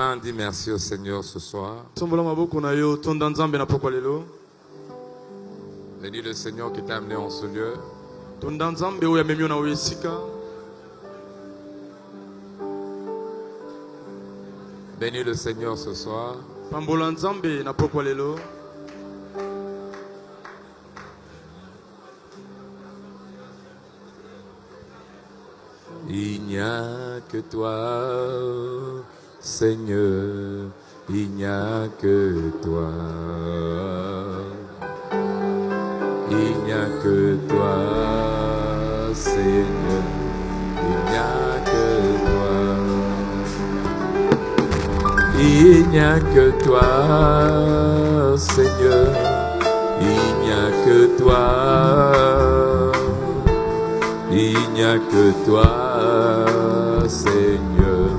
mains, dis merci au Seigneur ce soir. Bénis le Seigneur qui t'a amené en ce lieu. Bénis le Seigneur ce soir. Il n'y a que toi, Seigneur, il n'y a que toi. Il n'y a que toi, Seigneur, il n'y a que toi. Il n'y a que toi, Seigneur, il n'y a que toi. Il n'y a que toi, Seigneur,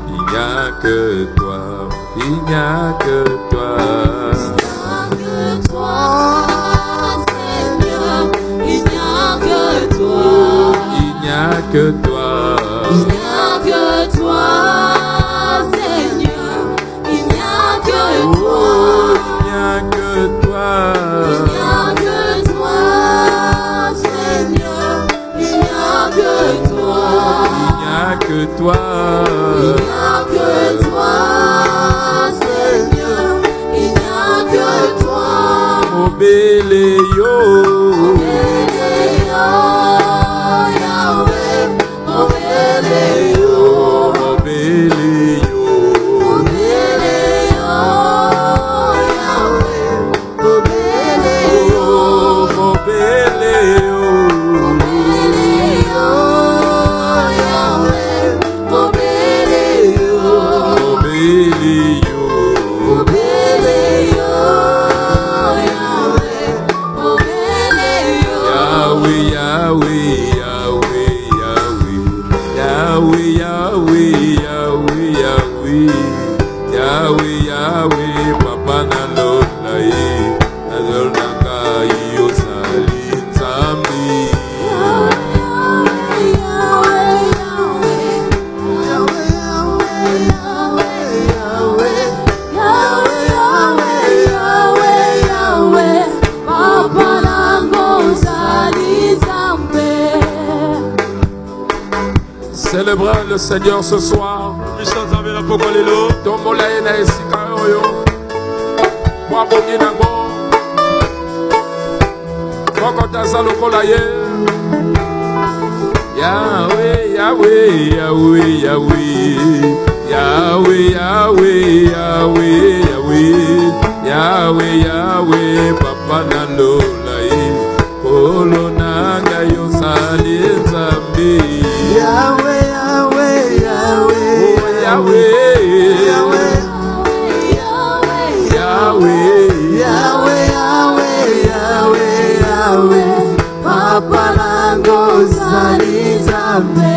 il n'y a que toi, il n'y a que toi. Il n'y a que toi, Seigneur, il n'y a que toi. Il n'y a que toi, Seigneur, il n'y a que toi. Il n'y a que toi, Seigneur, il n'y a que toi. Il n'y a que toi, Seigneur, il n'y a que toi. Obéléo, Yahweh, Obéléo, Obéléo, Obéléo, Yahweh, Obéléo, Obéléo. Célébrons le Seigneur ce soir. Yahweh, Yahweh, Yahweh, Yahweh, Yahweh, Yahweh, Yahweh, Yahweh, Yahweh, Yahweh, Papa Nalolai, Kolo Nanga Yosali Zambi. Yahweh, Yahweh, Yahweh, Yahweh, Yahweh, Yahweh, Yahweh, Yahweh, Yahweh, Papa Nango Zali Zambi.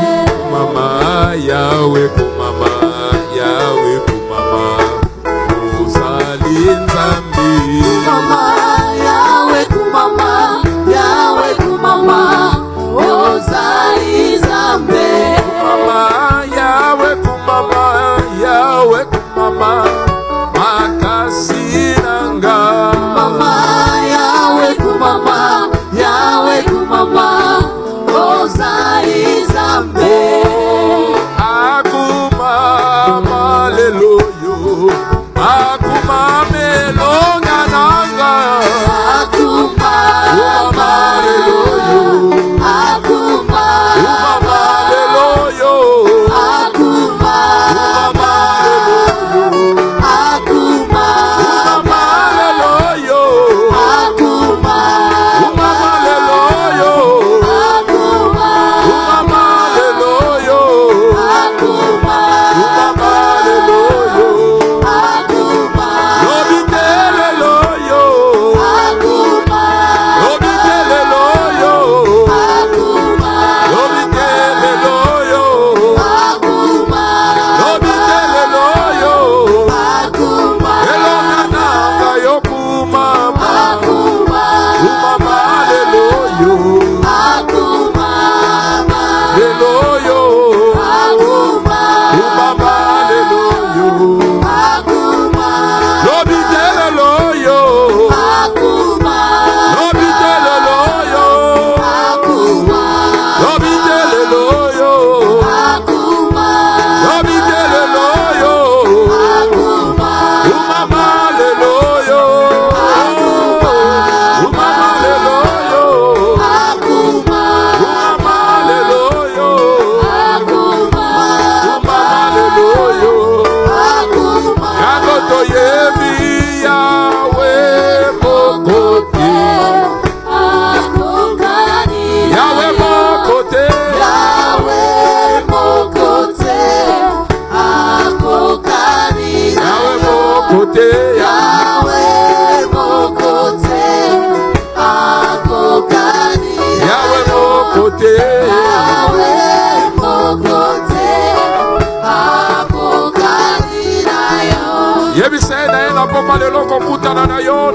Mama Yahweh, Kumama Yahweh, Kumama Zali Zambi. Mama Yahweh, Kumama Yahweh, Kumama Zali Zambi. Mama Yahweh, Kumama Yahweh, Kumama Makasi Nanga. Mama Yahweh, Kumama Yahweh, Kumama Zali Zambi. Akuma Maleloyo, Akuma Melonga Nanga. Akuma Maleloyo, Akuma Maleloyo, Akuma Maleloyo, Akuma Maleloyo, Akuma Maleloyo.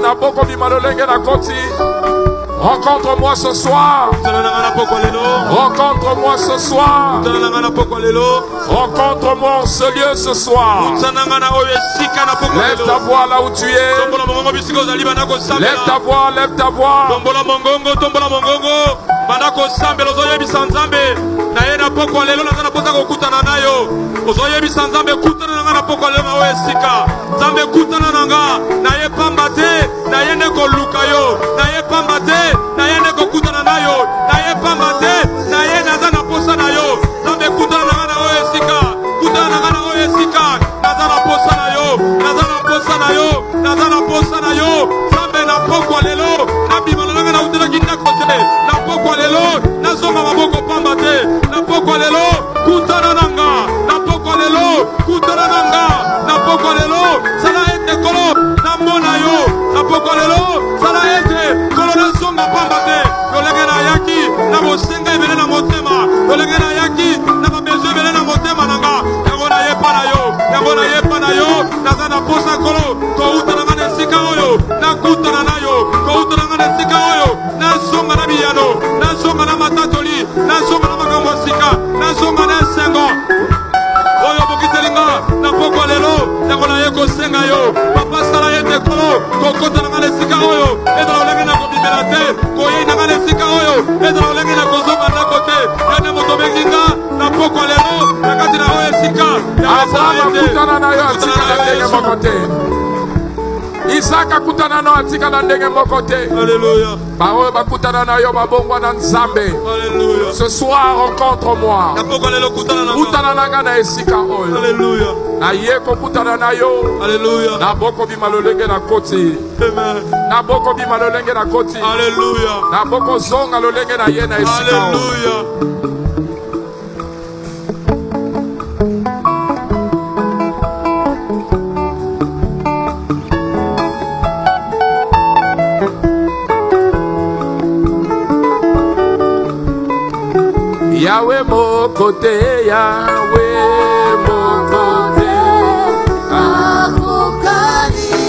Naboko Bimalolenge na Koti. Rencontre-moi ce soir. Rencontre-moi ce soir. Rencontre-moi en ce lieu ce soir. Lève ta voix là où tu es. Lève ta voix, lève ta voix. Isaac akutana na atika na ndenge mokote. Alléluia. Baoyo bakutana na yo babongwa na Nzambe. Alléluia. Ce soir rencontre-moi. Kutana na nga na esika oyo. Alléluia. Na yeko kutana na yo. Alléluia. Na boko bimalolenge na koti. Amen. Na boko bimalolenge na koti. Alléluia. Na boko zonga lolenge na ye na esika. Alléluia. Yahweh mon côté, Yahweh mon côté,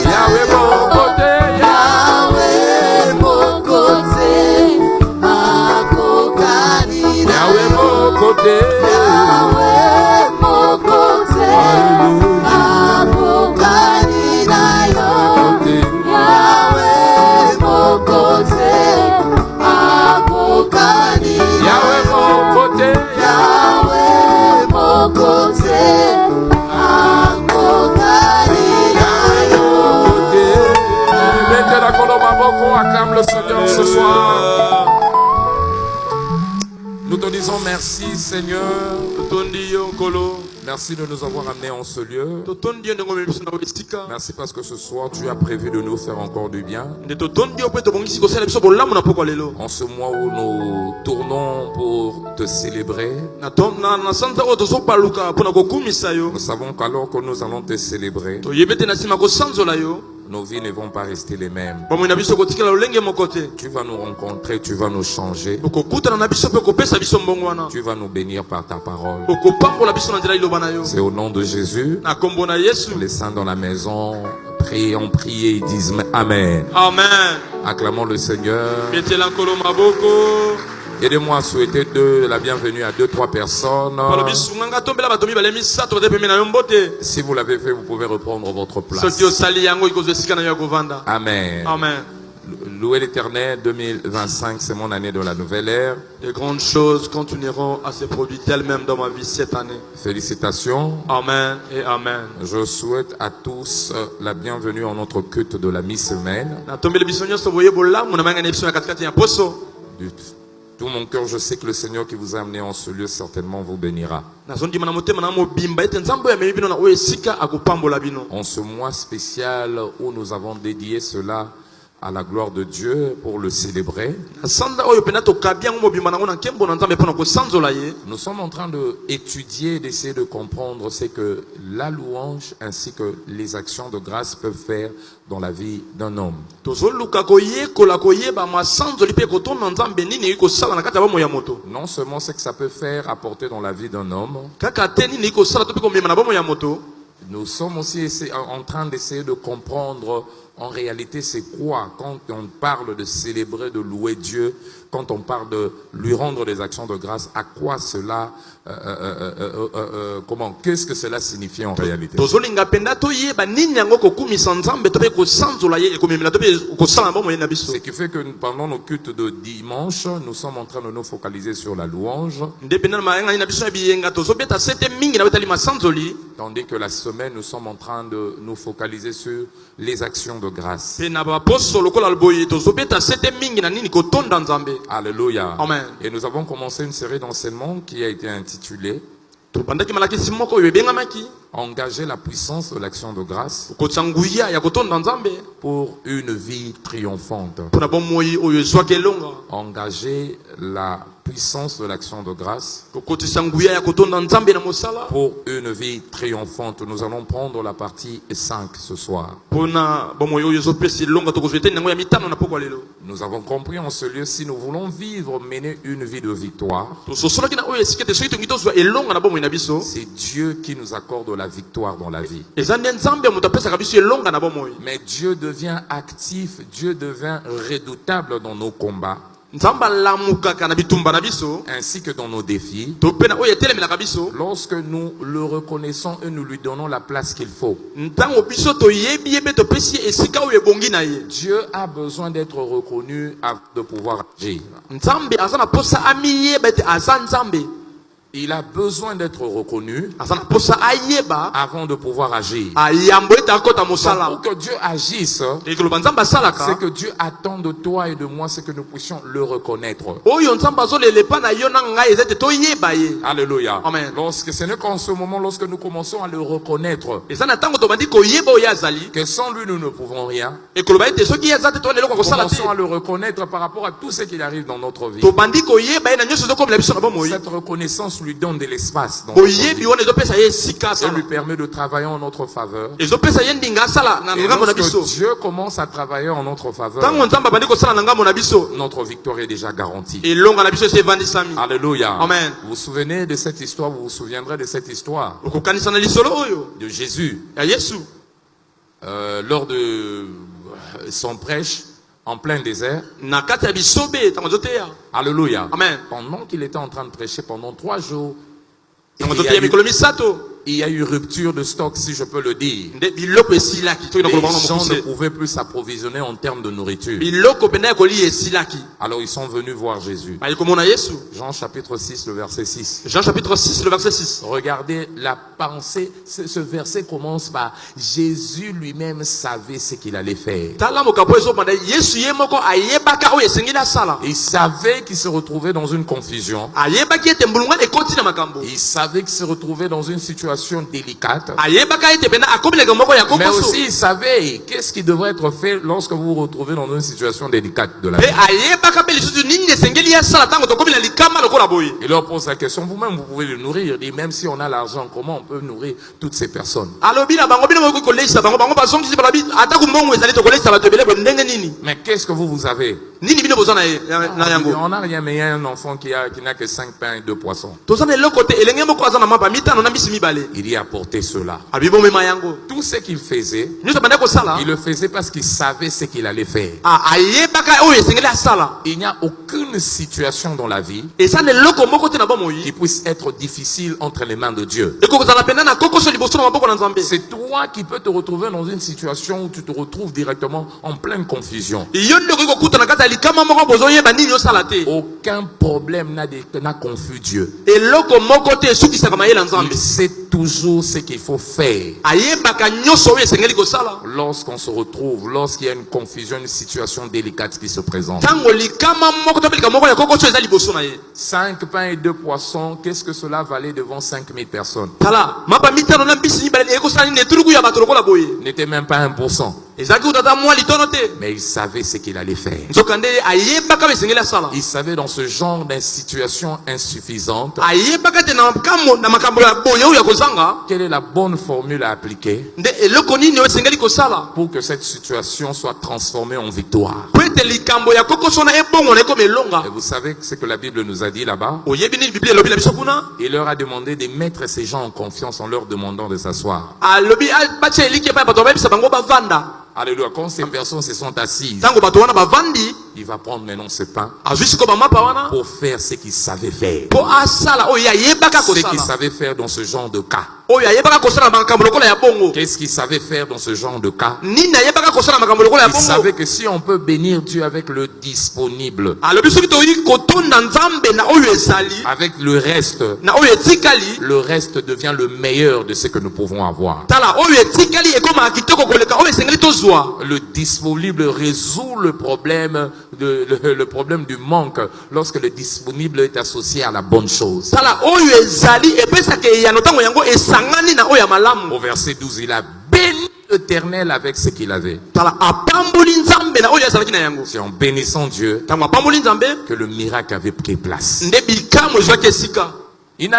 Yahweh mon côté, Yahweh mon côté, Yahweh mon côté, Yahweh mon côté, acclame le Seigneur ce soir. Nous te disons merci Seigneur. Merci de nous avoir amenés en ce lieu. Merci parce que ce soir tu as prévu de nous faire encore du bien. En ce mois où nous tournons pour te célébrer, nous savons qu'alors que nous allons te célébrer, nos vies ne vont pas rester les mêmes. Tu vas nous rencontrer, tu vas nous changer. Tu vas nous bénir par ta parole. C'est au nom de Jésus. Les saints dans la maison ont prié et disent Amen. Amen. Acclamons le Seigneur. Aidez-moi à souhaiter la bienvenue à 2-3 personnes. Si vous l'avez fait, vous pouvez reprendre votre place. Amen. Amen. Louez l'Éternel, 2025, c'est mon année de la nouvelle ère. De grandes choses continueront à se produire elles-mêmes dans ma vie cette année. Félicitations. Amen et amen. Je souhaite à tous la bienvenue en notre culte de la mi-semaine. Tout mon cœur, je sais que le Seigneur qui vous a amené en ce lieu certainement vous bénira. En ce mois spécial où nous avons dédié cela à la gloire de Dieu pour le célébrer, nous sommes en train d'étudier, d'essayer de comprendre ce que la louange ainsi que les actions de grâce peuvent faire dans la vie d'un homme. Non seulement ce que ça peut faire apporter dans la vie d'un homme, nous sommes aussi en train d'essayer de comprendre En réalité, c'est quoi quand on parle de célébrer, de louer Dieu, quand on parle de lui rendre des actions de grâce, à quoi cela, qu'est-ce que cela signifie en réalité? Ce qui fait que pendant nos cultes de dimanche, nous sommes en train de nous focaliser sur la louange. Tandis que la semaine, nous sommes en train de nous focaliser sur les actions de grâce. Alléluia. Amen. Et nous avons commencé une série d'enseignements qui a été intitulée Engager la puissance de l'action de grâce pour une vie triomphante. Engager la puissance de l'action de grâce pour une vie triomphante. Nous allons prendre la partie 5 ce soir. Nous avons compris en ce lieu, si nous voulons mener une vie de victoire, c'est Dieu qui nous accorde la victoire dans la vie. Mais Dieu devient actif, Dieu devient redoutable dans nos combats, ainsi que dans nos défis, lorsque nous le reconnaissons et nous lui donnons la place qu'il faut. Dieu a besoin d'être reconnu afin de pouvoir agir. Il a besoin d'être reconnu avant de pouvoir agir. Pour que Dieu agisse, c'est que Dieu attend de toi et de moi, c'est que nous puissions le reconnaître. Alléluia. Amen. Lorsque ce n'est qu'en ce moment, lorsque nous commençons à le reconnaître, que sans lui nous ne pouvons rien, commençons à le reconnaître par rapport à tout ce qui arrive dans notre vie. Cette reconnaissance lui donne de l'espace dans notre vie. Elle lui permet de travailler en notre faveur. Et lorsque Dieu commence à travailler en notre faveur, notre victoire est déjà garantie. Alléluia. Amen. Vous vous souvenez de cette histoire, vous vous souviendrez de cette histoire de Jésus lors de son prêche en plein désert. Alléluia. Amen. Pendant qu'il était en train de prêcher pendant 3 jours, il y a eu rupture de stock, si je peux le dire. Les gens ne pouvaient plus s'approvisionner en termes de nourriture. Alors ils sont venus voir Jésus. Jean chapitre 6, le verset 6. Jean chapitre 6, le verset 6. Regardez la pensée. Ce verset commence par Jésus lui-même savait ce qu'il allait faire. Il savait qu'il se retrouvait dans une confusion. Il savait qu'il se retrouvait dans une situation délicate. Mais aussi il savait qu'est-ce qui devrait être fait lorsque vous vous retrouvez dans une situation délicate de la vie. Il leur pose la question, vous-même vous pouvez le nourrir. Il dit, même si on a l'argent, comment on peut nourrir toutes ces personnes? Mais qu'est-ce que vous avez? On n'a rien, mais il y a un enfant qui n'a que 5 pains et 2 poissons. Il y a apporté cela. Tout ce qu'il faisait, il le faisait parce qu'il savait ce qu'il allait faire. Il n'y a aucune situation dans la vie qui puisse être difficile entre les mains de Dieu. C'est toi qui peux te retrouver dans une situation où tu te retrouves directement en pleine confusion. Aucun problème n'a confus Dieu. Il sait toujours ce qu'il faut faire. Lorsqu'on se retrouve, lorsqu'il y a une confusion, une situation délicate qui se présente. 5 pains et 2 poissons, qu'est-ce que cela valait devant 5000 personnes? N'était même pas 1%. Mais il savait ce qu'il allait faire. Il savait dans ce genre de situation insuffisante quelle est la bonne formule à appliquer pour que cette situation soit transformée en victoire. Et vous savez ce que la Bible nous a dit là-bas? Il leur a demandé de mettre ces gens en confiance en leur demandant de s'asseoir. Alléluia. Quand ces personnes se sont assises, tango bato wana bavandi il va prendre maintenant ce pain azwisi ko bamapa wana pour faire ce qu'il savait faire. po asala oyo ayebaka Ce qu'il kosala savait faire dans ce genre de cas. oyo ayebaka kosala makambo lokola ya bongo Qu'est-ce qu'il savait faire dans ce genre de cas? nini ayebaka kosala makambo lokola ya Il bongo savait que si on peut bénir Dieu avec le disponible, alobi soki toyi kotonda nzambe na oyo ezali avec le reste, na oyo etikali le reste devient le meilleur de ce que nous pouvons avoir. tala oyo etikali ekomaka kitoko koleka oyo esengeli tozwa Le disponible résout le problème, le problème du manque lorsque le disponible est associé à la bonne chose. tala oyo ezali epesaka eyano ntango yango esangani na oyo ya malamu Au verset 12, il a béni l'Éternel avec ce qu'il avait. tala apamboli nzambe na oyo azalaki na yango C'est en bénissant Dieu ntango apamboli nzambe que le miracle avait pris place. nde bikambo ezwaki esika Il ne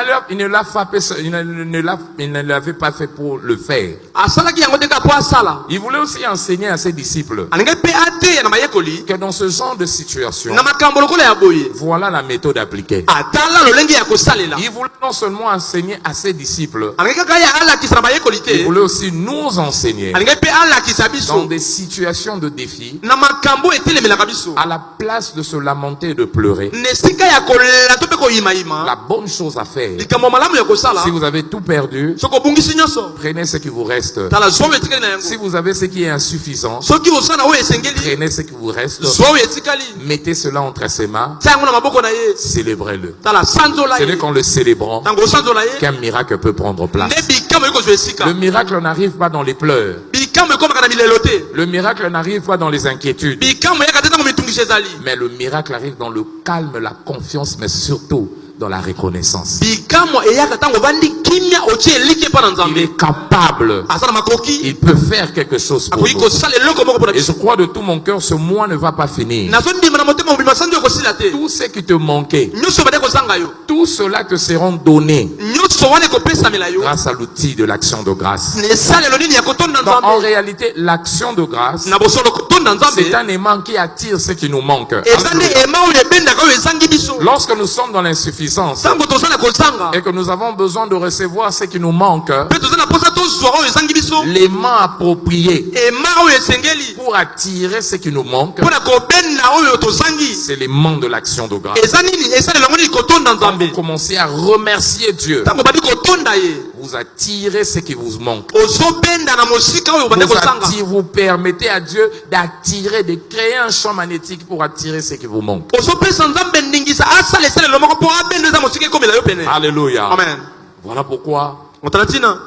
l'avait pas fait pour le faire. asalaki yango te kaka po asala Il voulait aussi enseigner à ses disciples alingai mpe ateya na mayekoli que dans ce genre de situation, na makambo lokola ya boye voilà la méthode appliquée. atala lolenge ya kosalela Il voulait non seulement enseigner à ses disciples, alingai kaka ya alakisa na mayekoli il te voulait aussi nous enseigner alingai mpe alakisa dans biso des situations de défi, na makambo etelemelaka biso à la place de se lamenter et de pleurer. na esika ya kolela to mpe koyimayima La bonne chose à faire, likambo malamu ya kosala si vous avez tout perdu, soki obungisi nyonso prenez ce qui vous reste. tala zwa oyo etikali na yango Si vous avez ce qui est insuffisant, soki osala na oyo esengeli prenez ce qui vous reste, zwa oyo etikali mettez cela entre ses mains, tia yango na maboko na ye célébrez-le. tala sanzola Ce ye n'est qu'en le célébrant ntango osanzola ye qu'un miracle peut prendre place. nde bikambo ekozwa esika Le miracle n'arrive pas dans les pleurs. bikambo ekomaka na milelo te Le miracle n'arrive pas dans les inquiétudes. bikambo eyaka te ntango mitungisi ezali Mais le miracle arrive dans le calme, la confiance, mais surtout dans la reconnaissance. bikamwa eyaka ntango ovandi kimia otie eliki mpo na Il nzambe est capable. aza na makoki Il peut faire quelque chose pour akoki vous. kosala eloko moko mpo na Et je biso crois de tout mon cœur, ce mois ne va pas finir. nazondima na motema mobima sanzo ekosila te Tout ce qui te manquait, nyonso bade kozanga yo tout cela te seront donnés nyonso wana ekopesamela yo grâce à l'outil de l'action de grâce. na esalelo nini ya kotonda Donc, en nzambe réalité, l'action de grâce, na bosolo kotonda c'est nzambe un aimant qui attire ce qui nous manque. eza nde ema oyo ebendaka oyo ezangi biso Lorsque nous sommes dans l'insuffisance ntango toza na kozanga et que nous avons besoin de recevoir ce qui nous manque, mpe toza na mposa tozwa oyo ezangi biso l'aimant approprié ema oyo esengeli pour attirer ce qui nous manque, mpo na kobenda oyo tozangi c'est l'aimant de l'action de grâce. eza nini esalelo yango nini kotonda Quand nzambe vous commencez à remercier Dieu, ntango badi kotonda ye vous attirez ce qui vous manque. ozobenda na mosika oyo bande kozanga Vous permettez à Dieu d'attirer, de créer un champ magnétique pour attirer ce qui vous manque. ozopesa nzambe ndingisa asala esalelo moko mpo abenda eza mosika ekomela yo pene Alléluia. amen Voilà pourquoi, otala ntina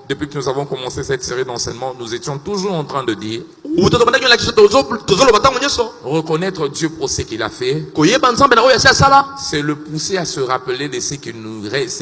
depuis que nous avons commencé cette série d'enseignements, nous étions toujours en train de dire, uto tobandaki olakisa tozoloba ntango nyonso reconnaître Dieu pour ce qu'il a fait, koyeba nzambe na oyo asi asala c'est le pousser à se rappeler de ce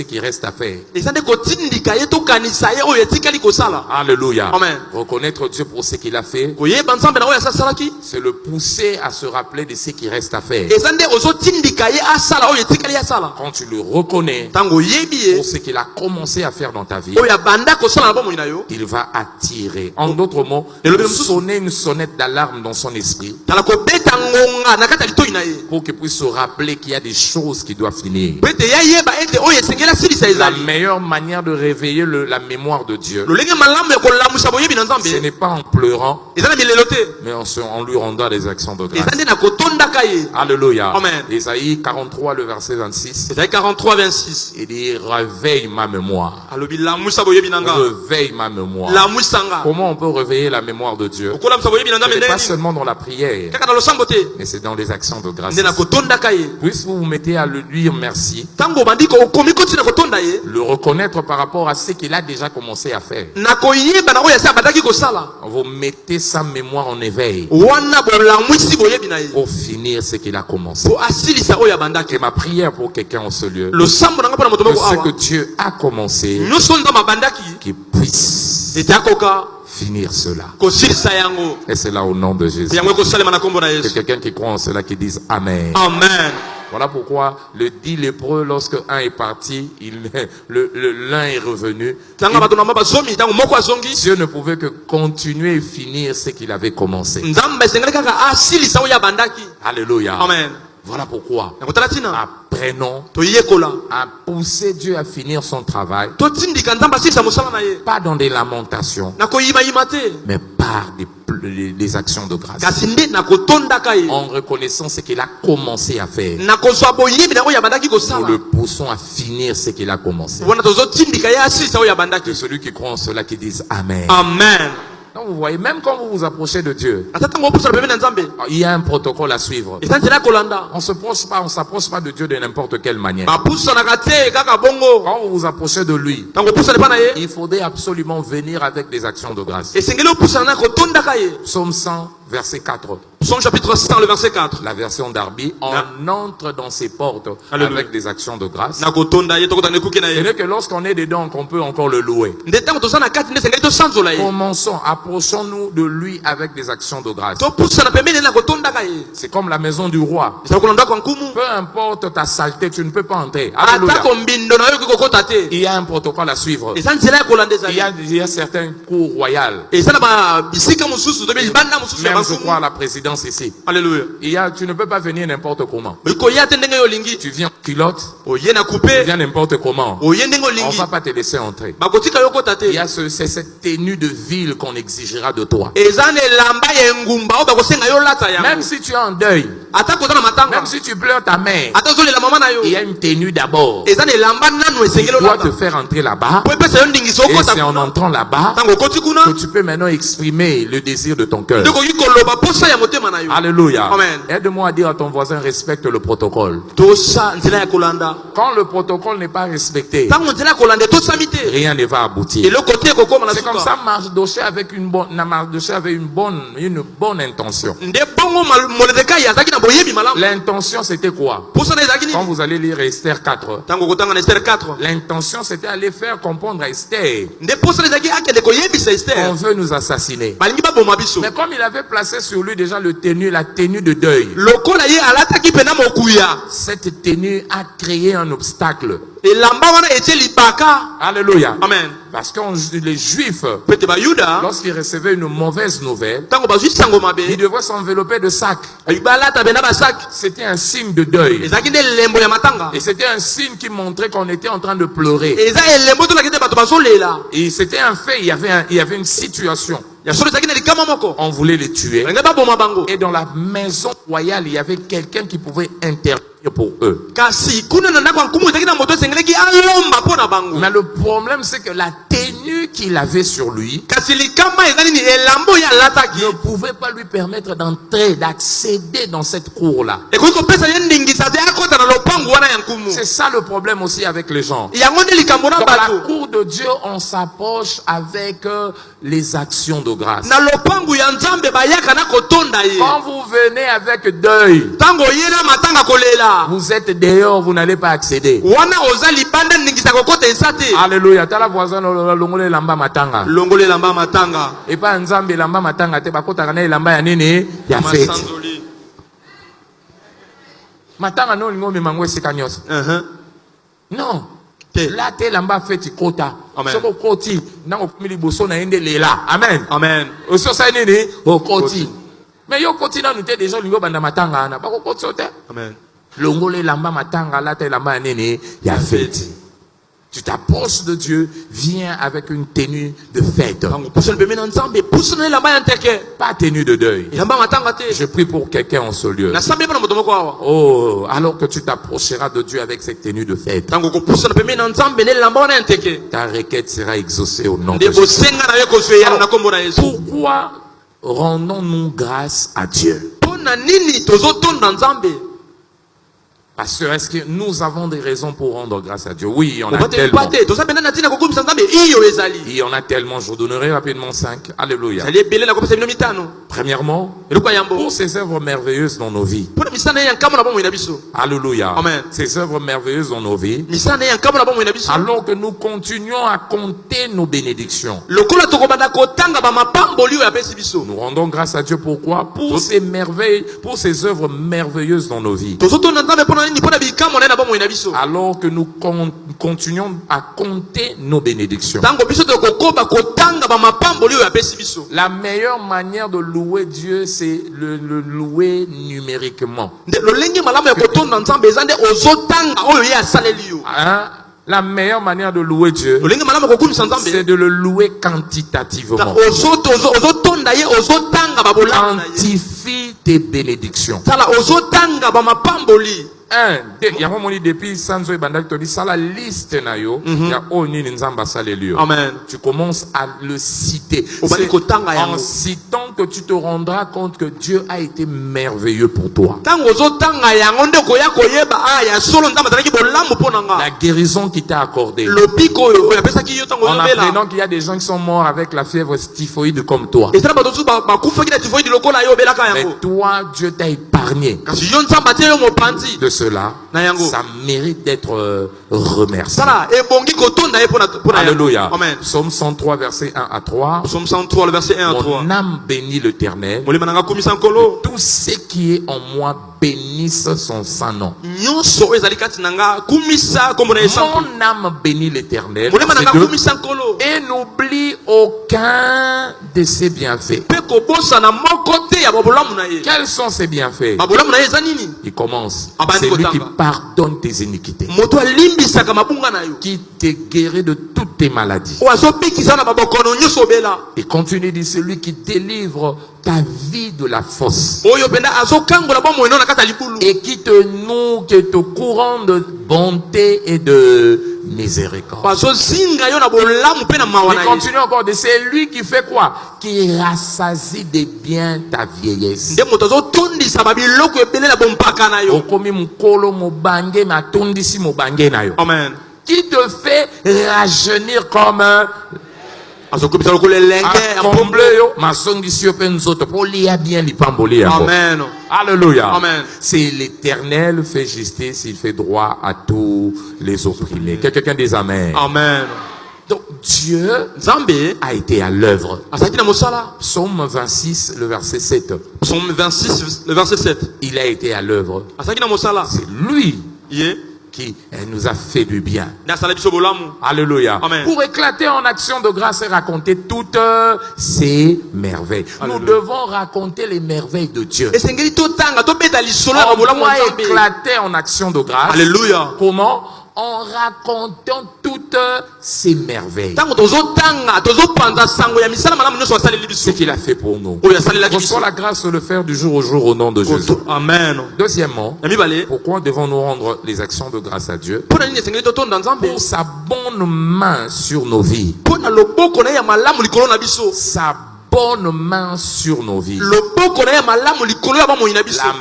qui reste à faire. eza nde kotindika ye tokanisa ye oyo etikali kosala Alléluia. Amen. Reconnaître Dieu pour ce qu'il a fait, koyeba nzambe na oyo asi asalaki c'est le pousser à se rappeler de ce qui reste à faire. eza nde ozotindika ye asala oyo etikali asala Quand tu le reconnais ntango oyebi ye pour ce qu'il a commencé à faire dans ta vie, oyo abanda kosala na bomoi na yo il va attirer. En d'autres mots, sonner une sonnette d'alarme dans son esprit tala kobeta ngonga na kati ya litoi na ye pour qu'il puisse se rappeler qu'il y a des choses qui doivent finir. po ete yayeba ete oyo esengeli asilisa La ezali meilleure manière de réveiller la mémoire de Dieu, lolenge malamu ya kolamusa boyebi na ce nzambe n'est pas en pleurant, eza na milelo te mais en lui rendant des actions de grâce. eza nde na kotondaka ye Alléluia. Amen. Isaïe 43, le verset 26, ezali 43 26 il dit, réveille ma mémoire. alobi lamusa boyebi na nga Réveille ma mémoire. lamusanga Comment on peut réveiller la mémoire de Dieu? okolamusa boyebi na Ce nzambe n'est pas ndenge nini seulement dans la prière, kaka na losambo te mais c'est dans les actions de grâce. nde na kotondaka ye Puisque vous vous mettez à lui dire merci, ntango obandi okomi kotina kotonda ye le reconnaître par rapport à ce qu'il a déjà commencé à faire. na koyeba na oyo asi abandaki kosala Vous mettez sa mémoire en éveil wana bolamwisi boyebi na ye pour finir ce qu'il a commencé. po asilisa oyo abandaki Et ma prière pour quelqu'un en ce lieu, losambo na nga mpona moto que moko ce awa que Dieu a commencé, nyonso nzambe abandaki qu'il puisse ete akoka finir cela. kosilisa yango Et c'est là au nom de Jésus. yango ekosalema na nkombo na Que yesu quelqu'un qui croit en cela qui dise Amen. amen Voilà pourquoi le 10 lépreux, lorsque un est parti, l'un est revenu. ntango bato na ma bazomi ntango moko azongi Dieu ne pouvait que continuer et finir ce qu'il avait commencé. nzambe esengeli kaka asilisa oyo abandaki Alléluia. amen Voilà pourquoi nakotala tina apprenons toyekola à pousser Dieu à finir son travail, totindika nzambe asilisa mosala na ye pas dans des lamentations, na koyimayima te mais par des actions de grâce. kasi nde nakotondaka ye En reconnaissant ce qu'il a commencé à faire, na kozwa boyebi na oyo abandaki nous kosala le poussons à finir ce qu'il a commencé. wana tozotindika ye asilisa oyo Que abandaki. celui qui croit en cela qui dise Amen. Amen. Donc vous voyez, même quand vous vous approchez de Dieu, ata ntango opusana pembeni na nzambe il y a un protocole à suivre. eza nzela ya kolanda On s'approche pas de Dieu de n'importe quelle manière. bapusanaka te kaka bongo Quand vous vous approchez de lui, ntango opusana epa na ye il faudrait absolument venir avec des actions de grâce. esengeli opusana na kotondaka ye. Psaume 100, verset 4. Psaume chapitre 100 le verset 4 La version d'Arby, on entre dans ses portes Alléluia. avec des actions de grâce. na kotonda ye tokota na ekuke na Ce ye n'est que lorsqu'on est dedans qu'on peut encore le louer. nde ntango toza na kati nde esengeli tosanzola ye Commençons, approchons-nous de lui avec des actions de grâce. topusana pembeni na kotondaka ye C'est comme la maison du roi. ezala kola ndako ya nkumu Peu importe ta saleté, tu ne peux pas entrer. Alléluia. atako mbindo na yo okoki kokota te Il y a un protocole à suivre. eza nzela ya kolanda Il y a certains cours royaux. eza na bisika mosusu tobe libanda mosusu ya Même je crois à bankumu la présidence ici. alleluya Tu ne peux pas venir n'importe comment. okoya te ndenge yo olingi Tu viens en culotte, oye na tu coupe viens n'importe comment. oye ndenge On olingi va pas te laisser entrer. bakotika yo okota Il y te a c'est cette tenue de ville qu'on exigera de toi. eza na elamba ya engumba oyo bakosenga yo olata Même yango si tu es en deuil, ata koza na matanga même si tu pleures ta mère, ata ozolela mama na yo il y a une tenue d'abord. eza na elamba nanu Il esengeli doit te olata faire entrer là-bas. po epesa yo ndingisa Et okota c'est en entrant là-bas ntango okoti kuna que tu peux maintenant exprimer le désir de ton cœur. nde okoki koloba posa ya motema na yo Alléluia. Amen. Aide-moi à dire à ton voisin, respecte le protocole. tosa nzela ya kolanda Quand le protocole n'est pas respecté, ntango nzela ya kolanda etosami te rien ne va aboutir. eloko te ekokoma na C'est comme suka ça, Mardoché avec une bonne intention. nde bongo moledekai azalaki na boyebi malamu L'intention, c'était quoi? posa na ezalaki Quand nini vous allez lire Esther 4, ntango okotanga na Esther 4 l'intention, c'était aller faire comprendre à Esther nde posa na ezalaki akende koyebisa qu'on Esther veut nous assassiner. balingi baboma biso Mais comme il avait placé sur lui déjà la tenue de deuil, lokola ye alataki mpena mokuya cette tenue a créé un obstacle. elamba wana etie libaka Alléluia. amen Parce que les Juifs, pete bayuda lorsqu'ils recevaient une mauvaise nouvelle, ntango bazwi sango ils mabe devaient s'envelopper de sacs. balata bena basak C'était un signe de deuil. ezalaki nde elembo ya matanga Et c'était un signe qui montrait qu'on était en train de pleurer. eza elembo tolaki te bato bazolela Et c'était un fait, il y avait une situation. ya solo ezalaki na likama moko On voulait les tuer. balingi baboma bango Et dans la maison royale, il y avait quelqu'un qui pouvait intervenir pour eux. kasi kuna na ndako ya nkumu ezalaki na moto esengelaki alomba mpo na bango Mais le problème, c'est que la tenue qu'il avait sur lui kasi likama eza nini elamba oyo alataki ne pouvait pas lui permettre d'entrer, d'accéder dans cette cour-là. ekoki kopesa ye ndingisa te akota na lopango wana ya nkumu C'est ça le problème aussi avec les gens. yango nde likambo na Dans la bato cour de Dieu, on s'approche avec les actions de grâce. na lopango ya nzambe bayaka na kotonda ye Quand vous venez avec deuil, ntango oye na matanga kolela vous êtes dehors, vous n'allez pas accéder. wana oza libanda ndingisa kokota esa te Alléluia. Tala voisin longole lamba matanga. longola elamba ya matanga Et pas nzambe lamba matanga te bakota kana lamba ya nini ya fête. masanzoli Matanga no lingo memango esika nyonso. Non. te Là te lamba fête kota. Amen. Soko koti nango kumili boso na ende lela. Amen. amen Oso sa nini o koti. Mais yo koti na nute déjà lingo banda matanga ana. Bako koti ote. amen Longole lamba matanga là te lamba ya nini ya fête. Tu t'approches de Dieu, viens avec une tenue de fête. ntango pusana pembeni na nzambe pusana elamba ya nteke Pas tenue de deuil. elamba ya matanga te Je prie pour quelqu'un en ce lieu. nasambi mpe na moto moko awa Oh, alors que tu t'approcheras de Dieu avec cette tenue de fête, ntango kopusana pembeni na nzambe nde elamba wana ya nteke ta requête sera exaucée au nom de nde Jésus. bosenga na yo kozwa eyano na kombo na yesu Pourquoi rendons-nous grâce à Dieu? mpo na nini tozotonda nzambe Pasteur, est-ce que nous avons des raisons pour rendre grâce à Dieu? Oui, il y en a obateli tellement. mpa te toza mpena na ntina kokumisa nzambe iyo ezali Il y en a tellement. Je vous donnerai rapidement 5. Alléluia. ezali ebele na kopesa bino mitano Premièrement, eloko ya yambo pour ces œuvres merveilleuses dans nos vies. mpo na misala ye ya nkambo na bomoi na biso Alléluia. Amen. Ces œuvres merveilleuses dans nos vies. misala ye ya nkambo na bomoi na biso Alors que nous continuons à compter nos bénédictions. lokola tokobanda kotanga bamapamboli oyo apesi biso Nous rendons grâce à Dieu pourquoi? Pour ces merveilles, pour ces œuvres merveilleuses dans nos vies. tozotonda nzambe mpo na alors que nous continuons à compter nos bénédictions. La meilleure manière de louer Dieu, c'est le louer numériquement. Hein? La meilleure manière de louer Dieu, c'est de le louer quantitativement. Quantifie tes bénédictions. Il y a un moment depuis Sanzo et Bandak, tu dis ça la liste na yo. Amen. Tu commences à le citer. En citant que tu te rendras compte que Dieu a été merveilleux pour toi. La guérison qu'il t'a accordée. En apprenant qu'il y a des gens qui sont morts avec la fièvre typhoïde comme toi. Mais toi, Dieu t'a épargné de cela. Ça mérite d'être remercié. Alléluia. Amen. Psaume 103, verset 1 à 3. Psaume 103, le verset 1 à 3. Mon âme bénit l'Éternel. Tout ce qui est en moi bénisse son saint nom. Mon âme bénit l'Éternel et n'oublie aucun de ses bienfaits. Quels sont ses bienfaits? Il commence. C'est lui qui pardonne tes iniquités, qui te guérit de toutes tes maladies. Et continue, dit, c'est lui qui délivre ta vie de la fosse et qui te noue, qui te courant de bonté et de miséricorde. Et continue encore, c'est lui qui fait quoi? Qui rassasie de bien ta vieillesse. Amen. Qui te fait rajeunir comme Amen. Alléluia. Amen. C'est l'Éternel fait justice, il fait droit à tous les opprimés. Quelqu'un dit amen. Amen. Donc Dieu a été à l'œuvre. Psaume 26, le verset 7. Psaume 26, le verset 7. Il a été à l'œuvre. C'est lui qui nous a fait du bien. Alléluia. Amen. Pour éclater en action de grâce et raconter toutes ces merveilles. Alléluia. Nous devons raconter les merveilles de Dieu. On doit éclater en action de grâce. Alléluia. Comment? En racontant toutes ces merveilles. Ce qu'il a fait pour nous. Reçois la grâce de le faire du jour au jour au nom de Jésus. Amen. Deuxièmement, pourquoi devons-nous rendre les actions de grâce à Dieu? Pour sa bonne main sur nos vies. Sa bonne main sur nos vies. La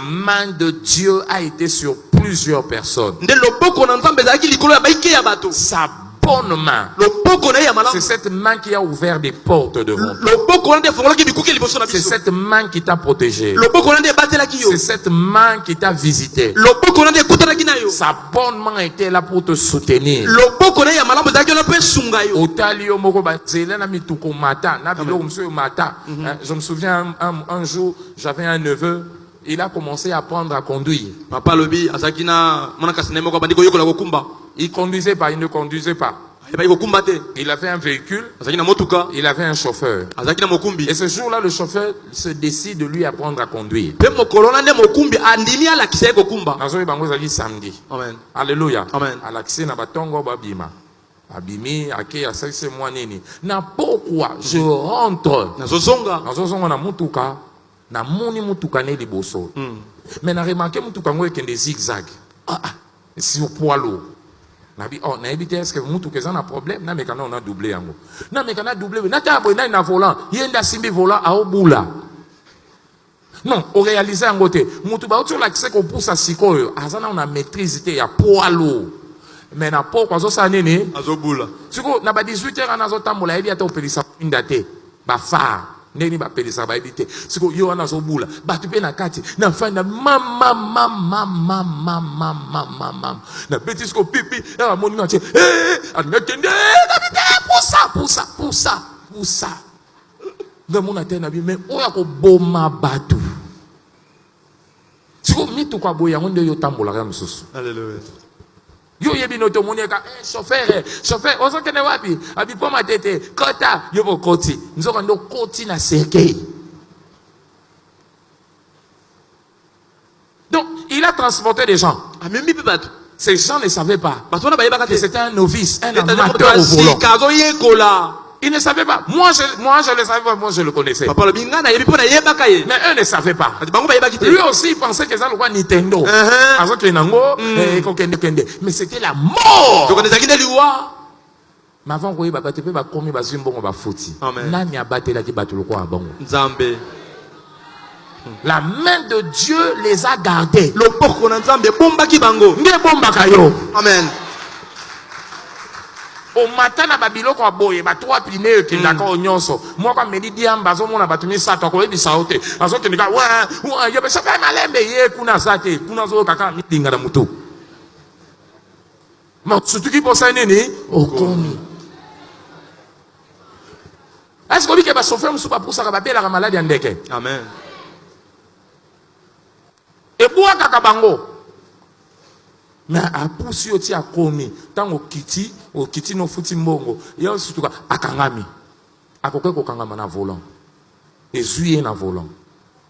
main de Dieu a été sur plusieurs personnes. Sa bonne main. C'est cette main qui a ouvert des portes devant. C'est cette main qui t'a protégé. C'est cette main qui t'a visité. Sa bonne main était là pour te soutenir. Je me souviens un jour, j'avais un neveu. Il a commencé à apprendre à conduire. Il conduisait pas, il ne conduisait pas. Il avait un véhicule, il avait un chauffeur. Et ce jour-là, le chauffeur se décide de lui apprendre à conduire. Samedi. Amen. Alléluia. Amen. Pourquoi je rentre na moni mutuka ne liboso. Mais na remarqué mutuka ngo ekende zigzag. Sur poids lourd. Na bi na ebité est-ce que mutuka za na problème na mekana on a doublé yango. Na mekana doublé na ta boy na volant, yenda simbi volant a obula. Non, on réalise yango te. Mutu ba otu la kise ko poussa sikoyo, azana on a maîtrise te ya poids lourd. Mais na pourquoi zo sa nene azobula. Siko na ba 18h anazo tambola ebi ata opelisa indate. Ba fa neni ba pelisa ba ebite siko yo wana zo bula ba tupe na kati na fanda mama na beti siko pipi ya moni na che admetende poussa na mona tena bi mais oya ko boma batu siko mitu kwa boya ngonde yo tambola ya mususu. Alléluia. Yo yebi no to moniaka chauffeur ozo kene wapi abipo matete kota yo bo koti nzoka ndo koti na seke. Donc il a transporté des gens. Ces gens ne savaient pas que c'était un novice, un amateur au volant. Ils ne savaient pas. Moi je le savais pas, moi je le connaissais. Mais eux ne savaient pas. Lui aussi il pensait que ça le Nintendo. Mais c'était la mort. Mais avant qu'on y batte, peut pas commis bas bon va fouti. Nani a battu la qui battu le quoi à bon. La main de Dieu les a gardés. Amen. Au matin na babilo kwa boye ba trois plineux qui d'accord nyonso moi kwa medi diamba zo mona batumi sato ko ebi saote azo ke nika wa yo be saka malembe ye kuna sate kuna zo kaka mitinga na mutu ma surtout pour ça nini okomi est-ce que ba souffrir musu pa pour ça ba bela ka maladie ndeke amen e bua kaka bango. Mais à poussi aussi à komi tant au kiti no futi mbongo yo surtout akangami akoke ko kangama na volant ezuye na volant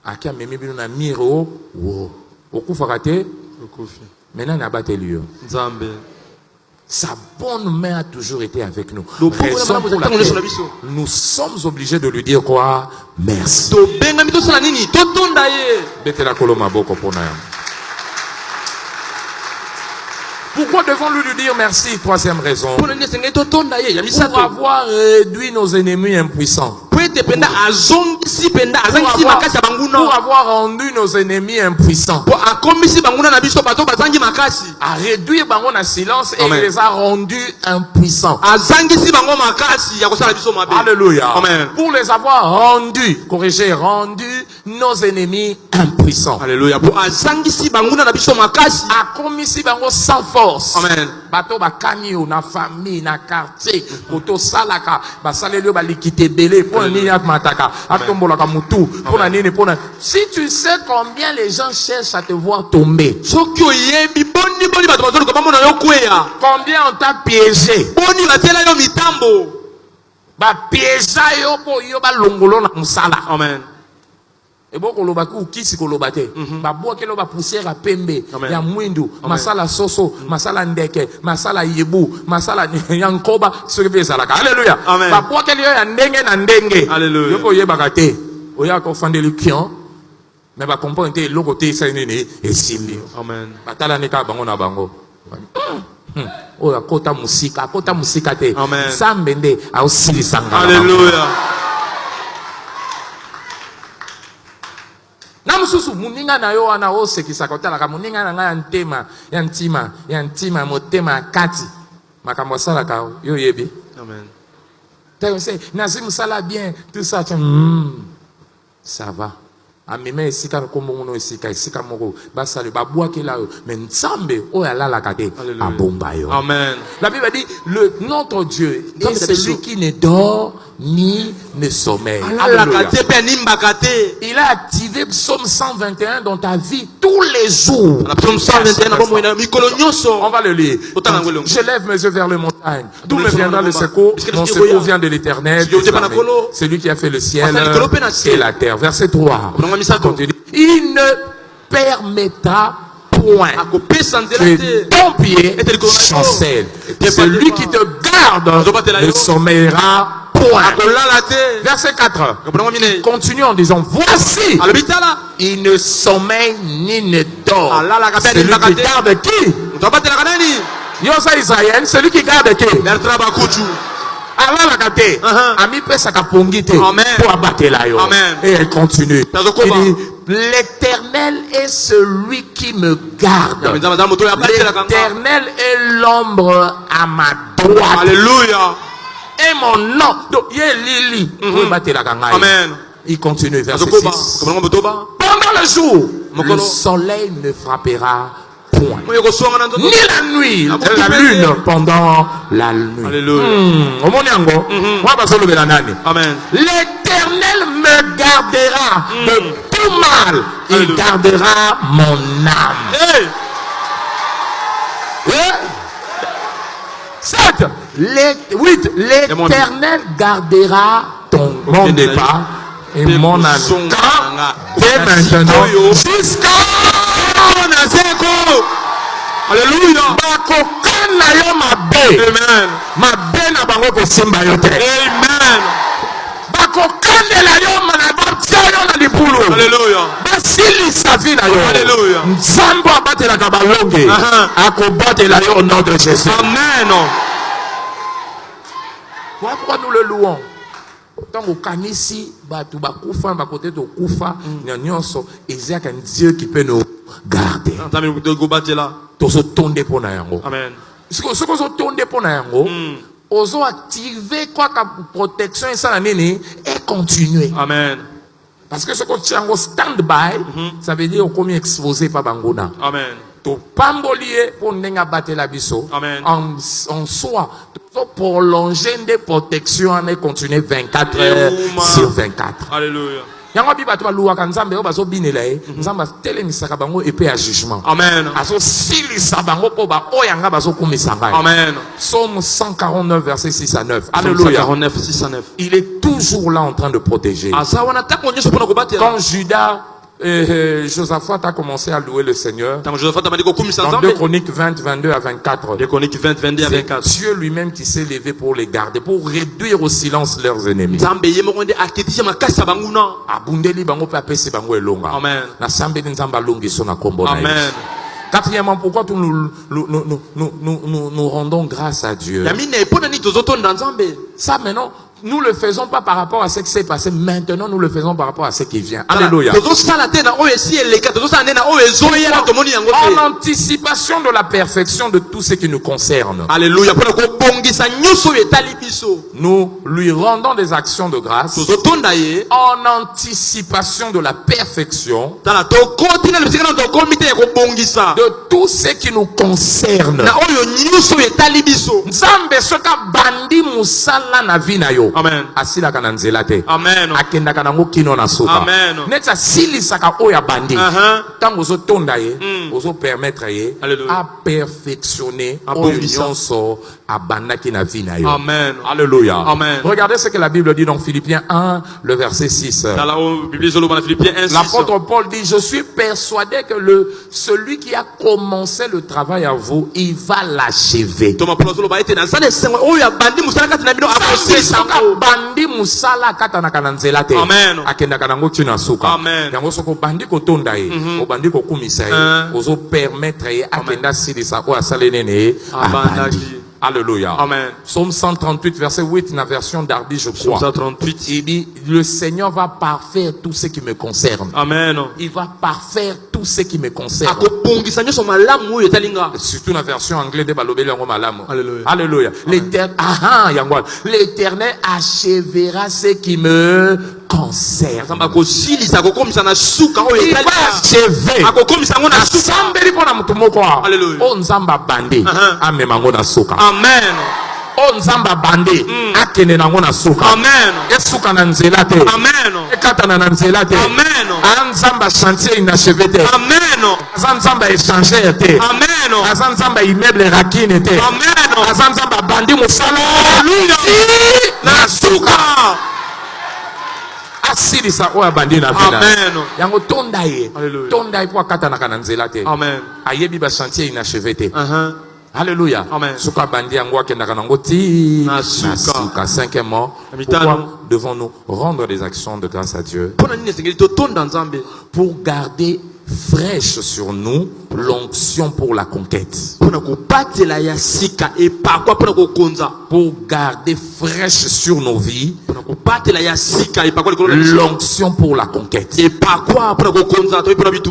akia memi bino na miro wo okufa kate okufi maintenant na bateli yo nzambe. Sa bonne main a toujours été avec nous. Raison pour laquelle nous sommes obligés de lui dire quoi? Merci. Betela koloma boko pona. Pourquoi devons-nous lui dire merci? Troisième raison. Pour avoir réduit nos ennemis impuissants. Pour avoir rendu nos ennemis impuissants. A réduire bango na silence et il les a rendus impuissants. Alléluia. Amen. Pour les avoir rendus, corrigez, rendus nos ennemis impuissants. Alléluia. Pour a commis si bango sans force. Amen. Bato ba kanyo na famille na quartier koto salaka ba salelio ba likite belé pour nini mataka atombola ka mutu pour na nini pour na. Si tu sais combien les gens cherchent à te voir tomber, combien on t'a piégé, ba piéger yo po yo ba longolo na musala. Amen. Et bon koloba ku kisi koloba te ba boa ke loba poussière a pembe ya mwindu masala soso masala ndeke masala yebu masala yankoba surveiller salaka. Alléluia. Ba boa ke yo ya ndenge na ndenge. Alléluia. Yo ko yeba ka te oya ko fandeli kion mais ba comprendre te loko te sa nini esimbi. Amen. Batala ne ka bango na bango. Oya kota musika te sambende au silisanga. Alléluia. Namususu muninga na yo ana ose kisakotala ka muninga na nga ya ntima motema kati makambo sala ka yo yebi. Amen. T'as dit Nazim sala bien tout ça ça va. Amime esika komongo esika moko basale babwa ke la mais nsambe o ya la kate abomba yo. Amen. La Bible dit notre Dieu est celui qui ne dort ni ne sommeille. Il a activé Psaume 121 dans ta vie tous les jours. Psaume 121 on va le lire. Je lève mes yeux vers les montagnes. D'où me viendra le secours? Mon secours vient de l'Éternel. C'est lui qui a fait le ciel et la terre. Verset 3. Il ne permettra point que ton pied chancelle. Celui qui te garde ne sommeillera point. Verset 4. Continue en disant voici, il ne sommeille ni ne dort. Celui qui garde qui? Yosa Israël, celui qui garde qui? Allah la gâté. Ami pesa kapongite pour abattre la yo. Et elle continue. Il dit l'Éternel est celui qui me garde. L'Éternel est l'ombre à ma droite. Alléluia. Et mon nom. Donc il est Lili. Amen. Il continue verset 6. Pendant le jour, le soleil ne frappera point. Ni la nuit, la lune pendant la nuit. Alléluia. Amen. L'Éternel me gardera de tout mal, il gardera mon âme. Hey. 7. 8. L'Éternel gardera ton mon débat et mon âme. Dès maintenant, jusqu'à Alléluia. bakokana yo mabe. Amen. Mabe na bango kosimba yo te. Amen. bakokandela yo na batia yo na libulu. Alléluia. basilisa vi na yo. Alléluia. nzambe abatelaka balonge akobatela yo au nom de Jésus. Amen. Voilà pourquoi nous le louons. Tant au kanisi batu bakufa bakote to kufa nyonso ezaka Dieu qui peut nous garder. Tozo tonde pona yango. Amen. Ce que zo tonde pona yango ozo activer quoi ka protection et ça nini et continuer. Amen. Parce que ce que tu en stand by ça veut dire qu'on est exposé par bangona. Amen. To pambolier pour nenga battre la biso. Amen. En soi pour prolonger des protections et continuer 24 heures sur 24. Alléluia. Yango biba to luwa kan nzambe bazo binela nzambe telemisaka bango épée à jugement. Amen. Aso silisa bango po ba oyanga bazo kumisa ngai. Amen. Psaume 149 verset 6 à 9. Alléluia. 149 6 à 9. Il est toujours là en train de protéger. Quand Judas Josaphat a commencé à louer le Seigneur. Dans 2 Chroniques 20, 22 à 24. 2 Chroniques 20, 22 à 24. Dieu lui-même qui s'est levé pour les garder, pour réduire au silence leurs ennemis. Abundeli bango pe apesi bango elonga. Amen. Na sambeli nzamba longi so na kombo na Amen. Yesu. Quatrièmement, pourquoi nous rendons grâce à Dieu? Ça maintenant, nous le faisons pas par rapport à ce qui s'est passé. Maintenant, nous le faisons par rapport à ce qui vient. Alléluia. En anticipation de la perfection de tout ce qui nous concerne. Alléluia. Nous lui rendons des actions de grâce. En anticipation de la perfection de tout ce qui nous concerne. Nzambe soka bandi musala na vi na yo. Amen. Asila kana nzela te. Amen. Akenda kana ngo kino na soka. Amen. Neta silisaka oya bandi. Tango zo tonda ye, ozo permettre ye à perfectionner oyo nyonso abandaki na vi na yo. Amen. Alléluia. Amen. Regardez ce que la Bible dit dans Philippiens 1, le verset 6. L'apôtre Paul dit, je suis persuadé que celui qui a commencé le travail à vous, il va l'achever. Bandi musala katana kananzela te. Amen. Akenda kanango tina suka. Amen. Yango soko bandi ko tonda ye, o bandi ko kumisa ye, ozo permettre ye akenda silisa o asalenene abandi. Alléluia. Amen. Psaume 138 verset 8 dans la version Darby je crois. 138. Il dit le Seigneur va parfaire tout ce qui me concerne. Amen. Il va parfaire tout ce qui me concerne. Surtout dans la version anglaise de balobeli yango malamu. Alléluia. Alléluia. L'Éternel achèvera ce qui me concerne. Il va achever. Asambeli pona mutu moko. Alléluia. O nzamba bandi amemango na suka. Amen. O nzamba bandi akende nango na suka. Amen. Esuka na nzela te. Amen. Ekatana na nzela te. Amen. Nzamba chantier inachevé te. Amen. Nzamba échangeur te. Amen. Nzamba immeuble rakine te. Amen. Nzamba bandi musala. Alléluia. Na suka. Asilisa oya bandi na vida. Amen. Yango tonda ye. Alléluia. Tonda ye po akatana kana nzela te. Amen. Ayebi ba chantier inachevé te. Alléluia. Amen. Suka bandi yango akendaka nango ti na suka. Cinquièmement, pourquoi devons-nous rendre des actions de grâce à Dieu? Pour garder fraîche sur nous l'onction pour la conquête. Pour garder fraîche sur nos vies l'onction pour la conquête.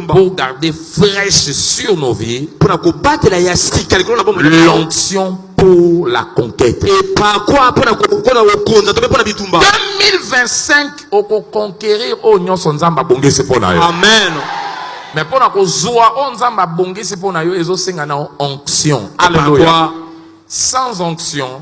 Pour garder fraîche sur nos vies l'onction pour la conquête. 2025 oko conquérir o nyonso nzamba bongisi pona yo. Amen. Mais pona ko zoa o nzamba bongisi pona yo ezo senga na onction. Alléluia. Sans onction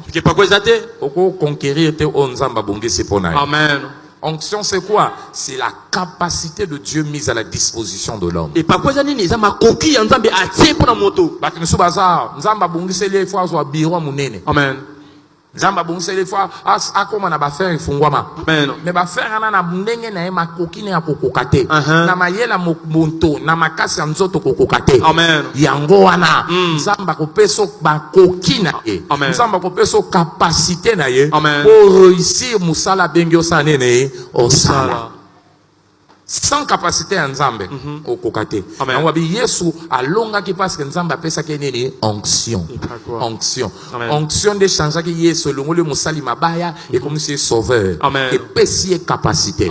oko conquérir te o nzamba bongisi pona yo. Amen. Onction, c'est quoi? C'est la capacité de Dieu mise à la disposition de l'homme. Et par quoi ça n'est pas coquille en Zambie à tirer pour la moto. Bakinisu baza, nzamba bungise les fois zo biro munene. Amen. Nzamba bungise les fois akoma na ba faire ifungwama. Amen. Mais ba faire na ndenge na ma kokine ya kokokate. Na mayela monto na makasi ya nzoto kokokate. Amen. Yango wana nzamba kopeso ba kokina ye. Nzamba kopeso capacité na ye pour réussir musala bengyo sanene osala. Sans capacité en Nzambe au kokate. On va dire Yesu alonga qui parce que Nzamba pesa kenene onction. Onction de changer que Yesu le musali mabaya et comme c'est sauveur. Et pesi capacité.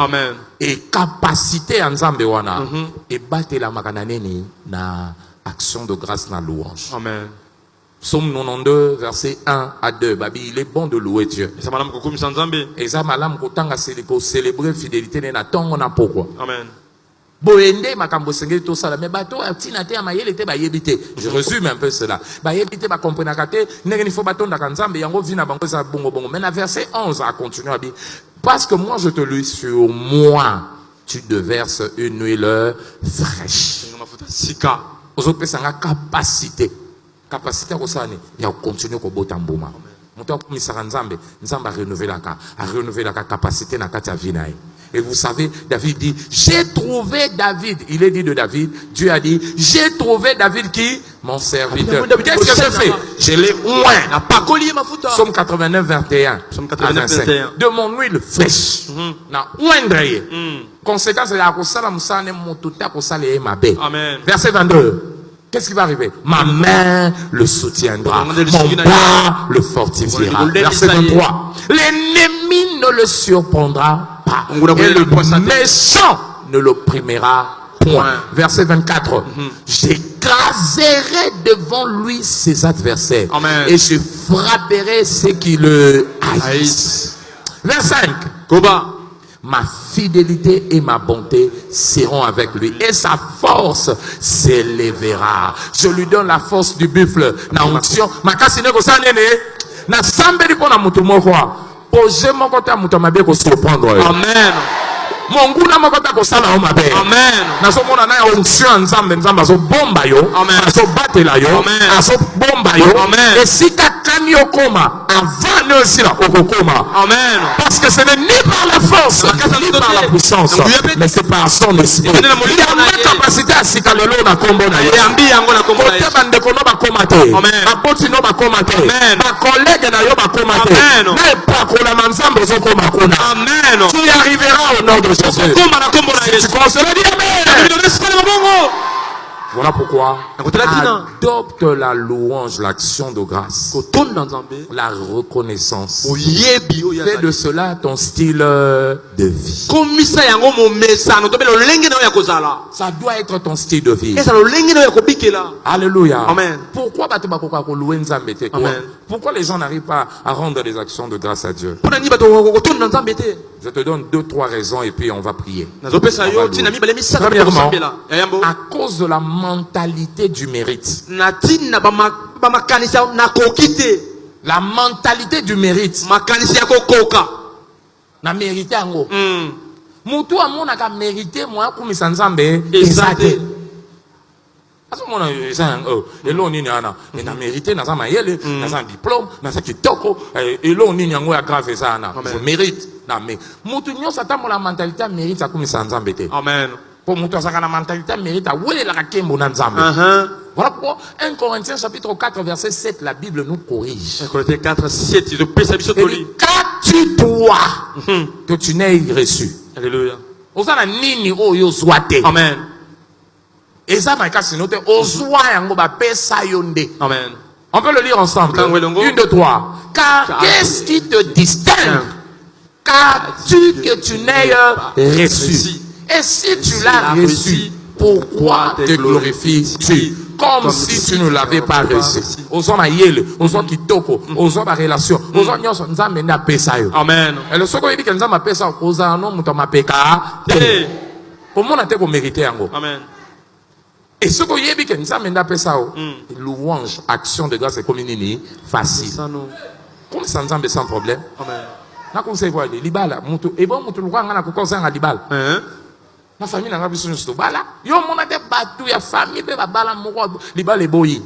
Et capacité en Nzambe wana et battre la makananeni na action de grâce na louange. Amen. Psaume 92, verset 1 à 2. Babi, il est bon de louer Dieu. Et ça, malam kotanga célébrer fidélité na tongo na pourquoi. Amen. Boende makambo sengeli to sala mais bato atina te amayele te bayebite. Je résume un peu cela. Bayebite ba comprendre kate ndenge ni fo batonda ka Nzambe yango vina bango za bongo bongo. Mais na verset 11 a continué à dire parce que moi je te loue sur moi tu déverses une huile fraîche. Sika. Ozopesanga capacité. Capacité à continuer à botambouma. Nzamba a renouvelé la capacité na kati ya. Et vous savez, David dit, j'ai trouvé David. Il est dit de David, Dieu a dit, j'ai trouvé David qui? Mon serviteur. Qu'est-ce que je fais? Je l'ai oint. Psaume 89, 21. De mon huile fraîche. Na oindre. Conséquence, il y a verset 22. Qu'est-ce qui va arriver? Ma main le soutiendra. Mon bras le fortifiera. Verset 23. L'ennemi ne le surprendra pas. Et le méchant ne l'opprimera point. Verset 24. J'écraserai devant lui ses adversaires. Amen. Et je frapperai ceux qui le haïssent. Verset 5. Koba. Ma fidélité et ma bonté seront avec lui. Et sa force s'élèvera. Je lui donne la force du buffle. Na onction. Makasi ne ko sanene. Na sambeli pona mutu moko. Oje moko ta mutu mabe ko surprendre. Amen. Monguna makota ko sala o mabe. Amen. Na so mona na onction Nzambe Nzamba so bomba yo. Amen. So batela yo. Amen. So bomba yo. Amen. Et si ta kanyo koma avant aussi la okokoma. Amen. Parce que ce n'est ni par la force, ni par la puissance, mais c'est par son esprit. Il y a une capacité à sikalelo na kombo na yo. Kote bande kono ba komate. Ba boti no ba komate. Ba collègue na yo ba komate. Na pas kola Nzambe zo koma kona. Amen. Tu y arriveras au nom de Jésus. Tu commences à dire Amen. Voilà pourquoi adopte la louange, l'action de grâce, la reconnaissance. Fais de cela ton style de vie. Ça doit être ton style de vie. Alléluia. Amen. Pourquoi les gens n'arrivent pas à rendre des actions de grâce à Dieu? Je te donne 2-3 raisons et puis on va prier. Premièrement, à cause de la mentalité du mérite. La mentalité du mérite. Na mérité ango. Mutu amona ka mérité moi kumisa Nzambe ezate. Aso mona ezango elo nini ana na mérité na zama yele na zama diplôme na sa kitoko elo nini yango ya grave sana. Je mérite. Na mais mutu nyonso ata la mentalité mérite akumisa Nzambe te. Amen. Pour mutu asaka na mentalité mérite a wele la kembo na Nzambe. Voilà pourquoi 1 Corinthiens chapitre 4 verset 7 la Bible nous corrige. 1 Corinthiens 4 7 je pèse biso toli. Qu'as-tu toi que tu n'aies reçu? Alléluia. Osana nini oyo zwate. Amen. Eza makasi note ozwa yango ba pesa yonde. Amen. On peut le lire ensemble. 1 2 3. Car qu'est-ce qui te distingue? Qu'as-tu que tu n'aies reçu? Et si tu l'as reçu, pourquoi te glorifies-tu comme si tu ne l'avais pas reçu? Ozoma yele, ozoma kitoko, ozoma relation, ozoma nyonso Nzambe na pesa yo. Amen. Et le soko yebi que Nzambe pesa ozana no muto mapeka te. Comment na te ko mériter yango? Amen. Et soko yebi que Nzambe na pesa o, louange, action de grâce et comme nini facile. Comme ça Nzambe sans problème. Amen. Na conseil quoi libala mutu e bon mutu lukanga na kukosa nga libala. Na famille na ngabiso nsto bala. Yo mona te batu ya famille pe bala moko libala eboyi.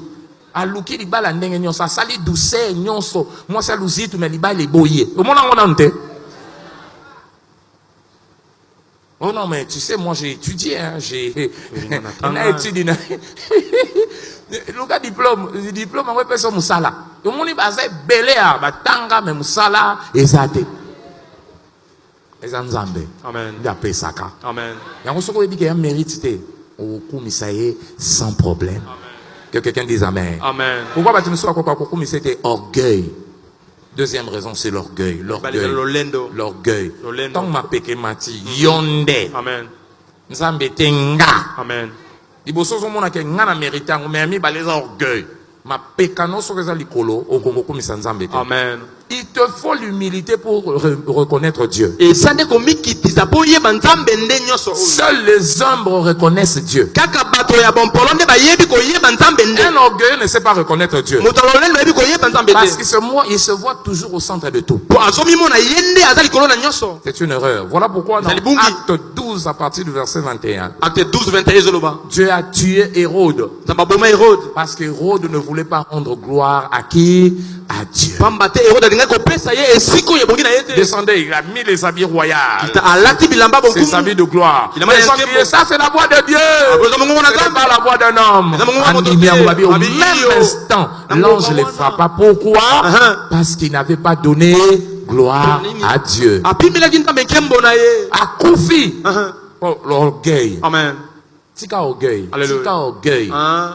Aluki libala ndenge nyonso sali douceur nyonso. Moi ça luzitu mais libala eboyi. O mona ngona nte. Oh non mais tu sais moi j'ai étudié hein, j'ai on a étudié. Luka diplôme on va passer musala. Yo moni bazai belé a batanga mais musala ezate. Ezanzambe. Amen. Ya pesaka. Amen. Ya ngosoko dit que ya mérite au kumisaye sans problème. Amen. Que quelqu'un dise amen. Amen. Pourquoi batimuso kwa kumisaye c'était orgueil. Deuxième raison c'est l'orgueil. L'orgueil. Tant ma peke mati yonde. Amen. Nzambe tenga. Amen. Liboso so mona ke ngana mérite ngo mais mi baleza orgueil. Ma peka no so keza likolo o kongo kumisa nzambe te. Amen. Il te faut l'humilité pour reconnaître Dieu. Et ça n'est comme qui tisa pour y banzambe ndenyo so. Seuls les humbles reconnaissent Dieu. Kaka bato ya bon polonde ba yebi ko ye banzambe nde. Un orgueilleux ne sait pas reconnaître Dieu. Mutolole no yebi ko ye banzambe te. Parce qu'il se voit toujours au centre de tout. Po azomi mona yende azali kolona nyoso. C'est une erreur. Voilà pourquoi dans Acte 12 à partir du verset 21. Acte 12 21 zoloba. Dieu a tué Hérode. Zamba boma Hérode. Parce qu'Hérode ne voulait pas rendre gloire à qui? À Dieu. Pambate Hérode alinga ko pesa ye esiko ye bongi na yete. Descendez, il a mis les habits royaux. Alati bilamba bonku. Ses habits de gloire. Il a mis ça c'est la voix de Dieu. C'est pas la voix d'un homme. Au même instant, l'ange les frappa. Pourquoi? Parce qu'il n'avait pas donné gloire à Dieu. À Koufi. L'orgueil. Amen. Tika orgueil. Tika orgueil.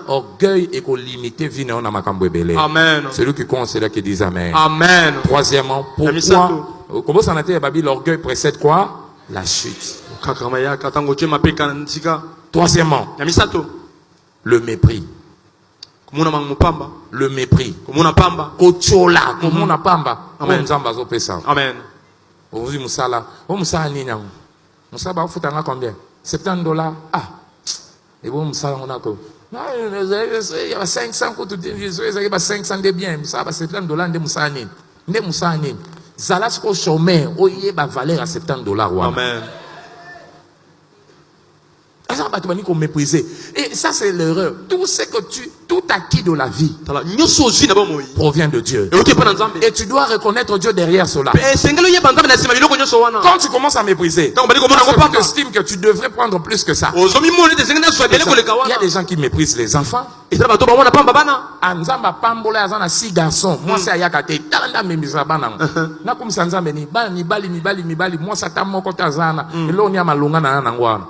Orgueil et qu'on limite vine on a makambo ebele. Amen. Celui qui compte, c'est là qui dit amen. Amen. Troisièmement, pourquoi? Comment ça n'a été babi l'orgueil précède quoi? La chute. Troisièmement, le mépris. Le mépris. Kochola. Komona pamba. Amen. Amen. Vous dites Moussala. Oh Moussala nina. Moussala ba futanga combien? $70. Ah. Et bon Moussala on a quoi? Il y a 500 coups de 500 de biens. Moussala $70 de Moussala nina. Ne Moussala nina. Zalasko chômeur, oye ba valeur à $70. Amen. Et ça c'est l'erreur. Tout ce que tout acquis de la vie provient de Dieu. Et tu dois reconnaître Dieu derrière cela. Quand tu commences à mépriser, tu estimes que tu devrais prendre plus que ça. Il y a des gens qui méprisent les enfants. Anzamba pambola azana 6 garçons. Moi c'est ayakate. Talanda memisa bana. Na comme sanzambe ni mibali moi ça ta moko tazana. Elo nya malunga na nangwana.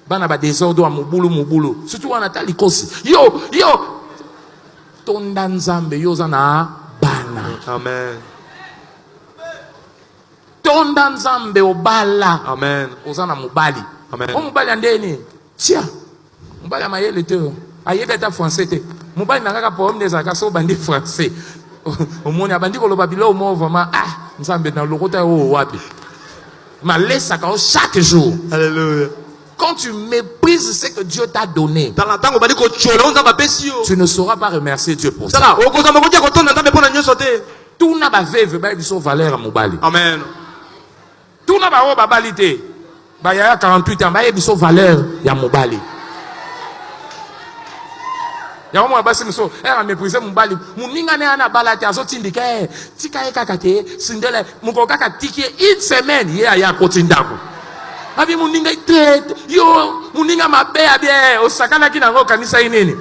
Bana ba désordre à mubulu. Surtout on a likosi. Yo. Tonda nzambe yo zana bana. Amen. Tonda nzambe obala. Amen. Ozana mubali. Amen. O mubali andeni. Tia. Mubali amayele te. Ayele ta français te. Mubali nakaka problème des akaso bandi français. Au monde abandi ko loba bilo mo vraiment nzambe na lokota o wapi. Ma laisse chaque jour. Alléluia. Quand tu méprises ce que Dieu t'a donné, tu ne sauras pas remercier Dieu pour ça. Tout n'a pas veuve, il faut valeur à Moubali. Amen. Tout n'a pas babalité. Il y a 48 ans, il faut valeur à Moubali. Il y a un moment où il a méprisé Moubali. Mouninga ne ana balate azo tindika tika e kakate sindele mukokaka tiki une semaine il y a kotindaku. Abi muninga itrete yo muninga mabea bien osakana kina ngo kanisa inini.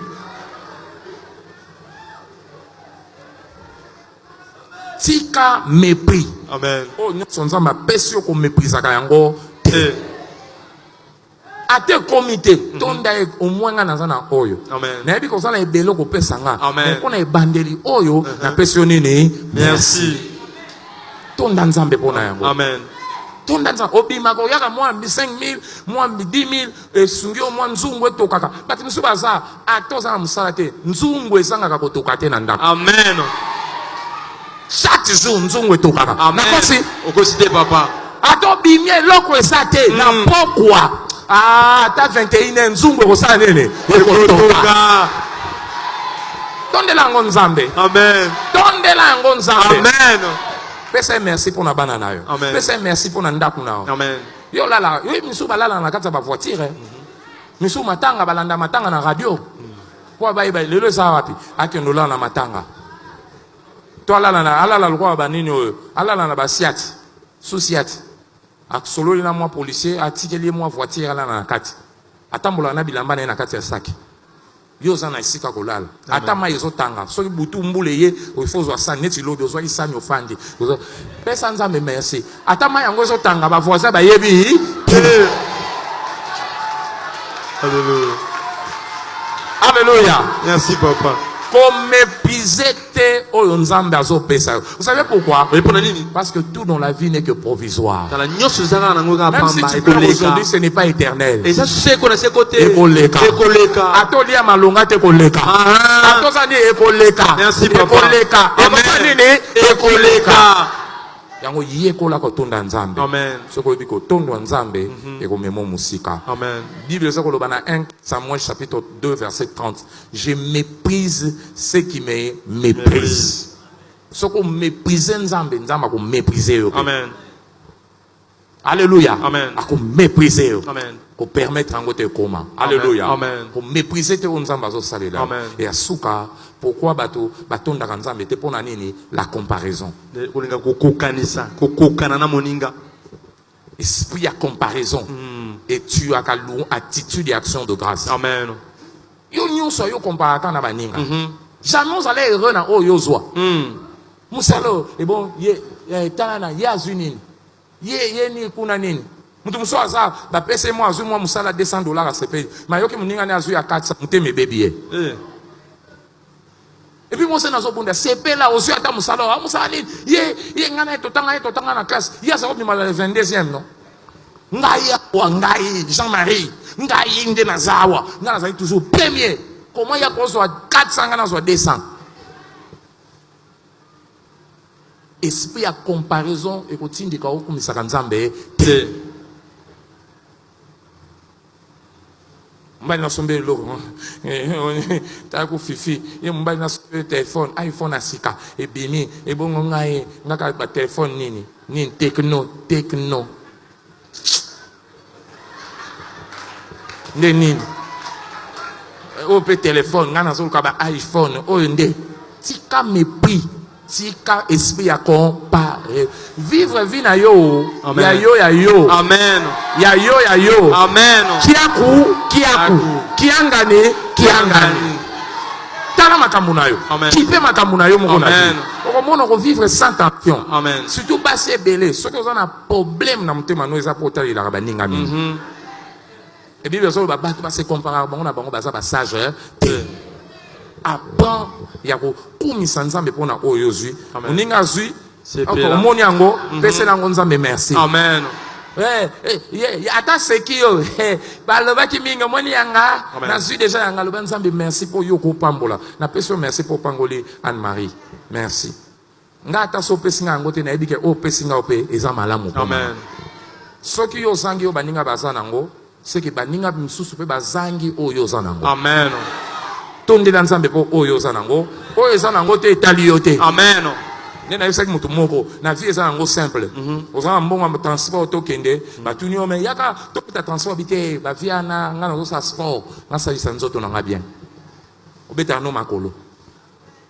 Tika mépris. Amen. Oh nyonso ma pesio ko méprisaka yango. Ate comité tonda au moins na zana oyo. Amen. Na ebi ko sala ebelo ko pesanga. Amen. Ko na ebandeli oyo na pesio nini? Merci. Tonda nzambe pona yango. Amen. Tonda nzambe obima ko yaka moi 5000, moi 10000 esungio moi nzungu etokaka. Bati misu baza atoza na musala te. Nzungu esanga ko tokate na ndako. Amen. Chaque jour nzungu etokaka. Amen. Nakosi okosite papa. Ato bimie loko esate na pokwa. Ta 21 nzungu ekosala nene ekotoka. Tondela yango nzambe. Amen. Tondela yango nzambe. Amen. pesa merci pour na banana yo. Amen. Pesa merci pour na ndaku na. Amen. Yo lala, yo misu balala na kati ba voiture. Misu matanga balanda matanga na radio. Kwa ba lelo sa wapi? Akendo la na matanga. To alala na alala lokwa ba nini oyo? Alala na ba siat. Sous siat. Ak solo na moi policier atikeli moi voiture ala na kati. Atambola na bilamba na kati ya saki. Yo zana isika kolala. Atama yezo tanga. Soki butu mbule ye, il faut zo sa neti lo zo isa nyo fandi. Pesa nzambe merci. Atama yango zo tanga ba voisin ba yebi. Alléluia. Alléluia. Merci papa. Comme mépriser oyo nzambe azo pesa. Vous savez pourquoi? Parce que tout dans la vie n'est que provisoire. Même si tu pleures aujourd'hui, ce n'est pas éternel. Ekoleka. Atolia malonga te koleka. Atozani ekoleka. Merci papa. Ekoleka. Amen. Ekoleka. Yango yekola kotonda nzambe. Amen. Soko biko tondo nzambe ekomemo musika. Amen. Bible ça koloba na 1 Samuel chapitre 2 verset 30. Je méprise ceux qui me méprisent. Soko mépriser nzambe, nzamba ko mépriser yo. Amen. Alléluia. Amen. Ako mépriser yo. Amen. Ko permettre ngo te koma. Alléluia. Amen. Ko mépriser te nzamba zo salela. Amen. Et asuka pourquoi bato batonda nzambe te pona nini la comparaison. Kolinga kokokanisa, kokokana na moninga. Esprit à comparaison. Et tu as une attitude et action de grâce. Amen. Yo nyonso yo comparaka na baninga. Jamais vous allez heureux na o yo zwa. Musalo et bon ye tana ya zunini. Ye ni kuna nini. Mutu muso aza ba pese moi azu moi musala $200 à CP. Ma yo ki muninga na azu ya 400 muteme bebie. Et puis moi c'est nazo bunda CP là ozu ata musalo musala nini. Ye ngana totanga na classe. Ya za obima la 22e non. Ngai Jean-Marie ngai nde nazawa ngana za toujours premier. Comment il y a qu'on soit 400 ngana soit 200. Esprit à comparaison et continue ka okumisa nzambe te. Mbali na sombe loko. Ta ko fifi, ye mbali na sombe téléphone, iPhone asika e bimi e bongo ngai ngaka ba téléphone nini techno. Nini o pe téléphone ngana zo ka ba iPhone o nde tika mépris tika esprit à comparer vivre vie na yo ya yo Amen. ya yo Amen. kiangane tala makambo na yo kipe makambo na yo moko na vie okomona ko vivre sans tension. Amen. Surtout passer belé ceux qui ont un problème na mutema no eza potali la baninga mingi. Et puis, personne va se comparer à bango baza ba sage. Avant, il y a comme nzambe pona oyo zui. Oninga zui. Omoni yango, pese nango nzambe merci. Amen. Ata seki yo. Baloba ki minga moni yanga. Na zui déjà yanga loba nzambe merci pour yo ko pambola. Na pese merci pour pangoli Anne-Marie. Merci. Nga ata so pese ngango te na ebike o pese nga ope eza malamu. Amen. Soki yo zangi yo baninga baza nango. C'est que baninga misusu pe bazangi oyo zanango. Amen. Tonde la nzambe po oyo zanango. Oyo zanango te taliote. Amen. Nena yosaki mutu moko na vie zanango simple. Ozana mbongo transport to kende, batuni ome yaka to peta transport bité ba via na ngana zo sa sport, na sa nzoto na nga bien. Obeta no makolo.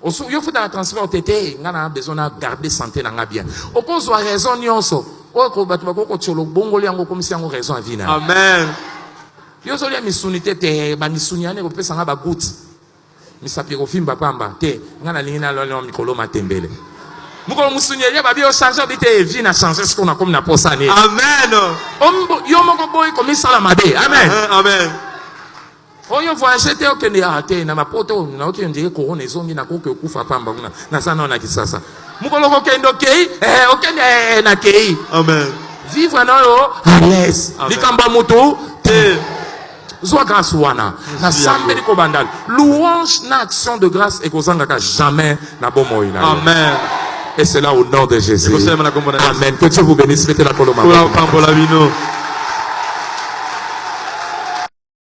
Oso yo futa transport tété ngana besoin na garder santé na nga bien. Okozo raison nyonso. Amen. Yo zolia misunite te ba misuniane ko pesa nga ba gut. Misapiro fimba pamba te ngana lingina lo mikolo matembele. Muko musunye ba bio changer bité vie na changer ce qu'on a comme na posane. Amen. Yo moko boy comme ça la mabe. Amen. Amen. Oyo voyager te okende ate na mapoto na okende corona ezongi na ko kufa pamba na sana na kisasa. Mukoloko kendo kei okende na kei. Amen. Vivre na yo à l'aise. Likamba mutu te. Zwa grâce wana. Na sambe liko bandal. Louange na action de grâce et kozanga jamais na bomo ina. Amen. Et c'est là au nom de Jésus. Amen. Que Dieu vous bénisse. Mettez la colombe.